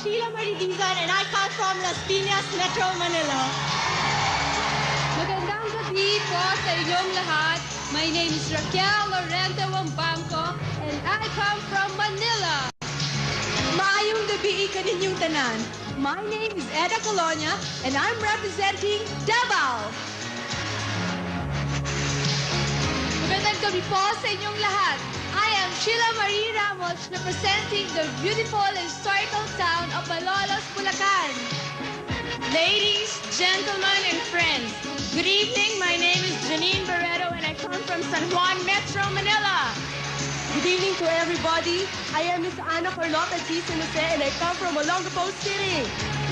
Sheila Marie Dizon and I come from Las Piñas, Metro Manila. Magandang gabi po sa inyong lahat. My name is Raquel Lorente Wambanco and I come from Manila. Maayong gabi kaninyong tanan. My name is Eda Colonia and I'm representing Davao. Magandang gabi po sa inyong lahat. I am Sheila Marie Ramos representing the beautiful historical town of Malolos, Bulacan. Ladies, gentlemen, and friends, good evening. My name is Janine Barreto and I come from San Juan, Metro Manila. Good evening to everybody. I am Miss Ana Carlota G. Sinose and I come from Olongapo City.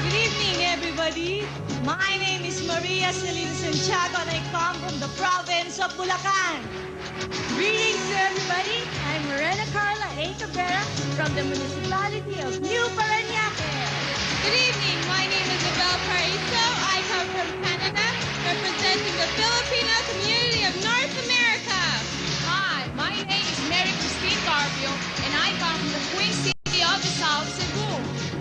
Good evening, everybody. My name is Maria Celine Santiago and I come from the province of Bulacan. Greetings to everybody. I'm Morena Carla A. Cabrera from the municipality of New Parañaque. Good evening. My name is Isabel Paraiso. I come from Canada, representing the Filipino community of North America. Hi, my name is Mary Christine Carpio, and I come from the Queen City of the South, Cebu.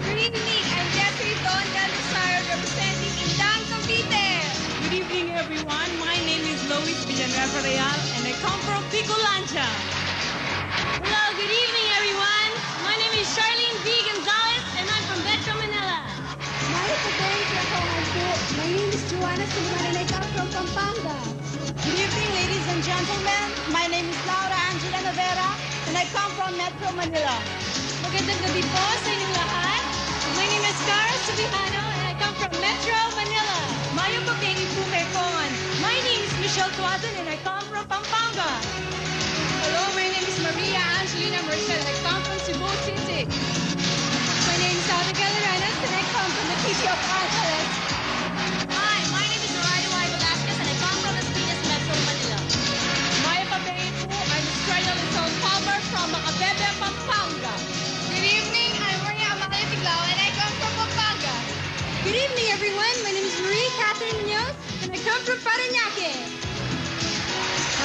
Good evening. I'm Jeffrey Don Galisaro representing Indang, Cavite. Good evening, everyone. My name is Lois Villanueva Real, and I come from Picolandia. Hello, good evening, everyone. My name is Charlene V. Gonzalez, and I'm from Metro Manila. My name is Joanna Suliman and I come from Pampanga. Good evening, ladies and gentlemen. My name is Laura Angela Navera, and I come from Metro Manila. Magandang gabi po sa inyong lahat. My name is Cara Subihano, and I come from Metro Manila. Mayong pagkaingi po kay Kongan. My name is Michelle Tuazon, and I come from Pampanga. Hello, my name is Maria Angelina Merced, and I come from Cebu City. My name is Abigail Arenas and I come from the city of Angeles. Hi, my name is Zoraida Y. Velasquez, and I come from Las Piñas, Metro Manila. Mayong pagkaingi po, I'm Estrella Luzon Palmer from Macabebe, Pampanga. Good evening, I'm Maria Amalia Tiglao, and I come from Pampanga. Good evening, everyone. My name is Marie Catherine Munoz and I come from Parañaque.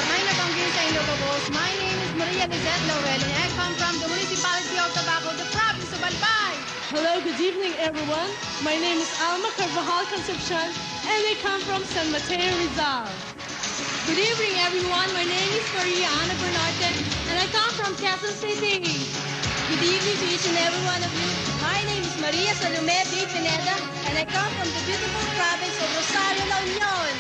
May nabanggit sa Ilocos. My name is Maria Lizette Laurel, and I come from the municipality of Tabaco, the province of Albay. Hello, good evening, everyone. My name is Alma Carvajal Concepcion, and I come from San Mateo, Rizal. Good evening, everyone. My name is Maria Ana Bernarte, and I come from Quezon City. Good evening to each and every one of you. My name is Maria Salome B. Pineda, and I come from the beautiful province of Rosario, La Union.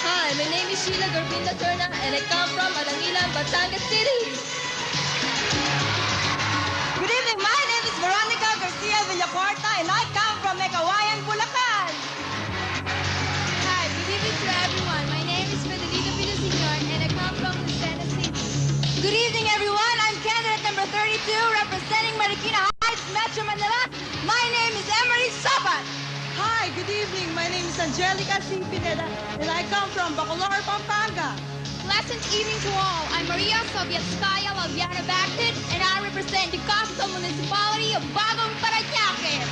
Hi, my name is Sheila Garbinda Turna and I come from Alangilan, Batangas City. Good evening, my name is Veronica Garcia Villacorta, and I come from Mecawayan, Bulacan. Hi, good evening to everyone. My name is Fidelita Villaseñor and I come from Lucena City. Good evening, everyone. I'm candidate number 32, representing Marikina Heights, Metro Manila. My name is Emery Sabat. Hi, good evening. My name is Angelica C. Pineda, and I come from Bacolor, Pampanga. Pleasant evening to all. I'm Maria Sovietskaya Laviana Baktit, and I represent the capital municipality of Bagong Parañaque.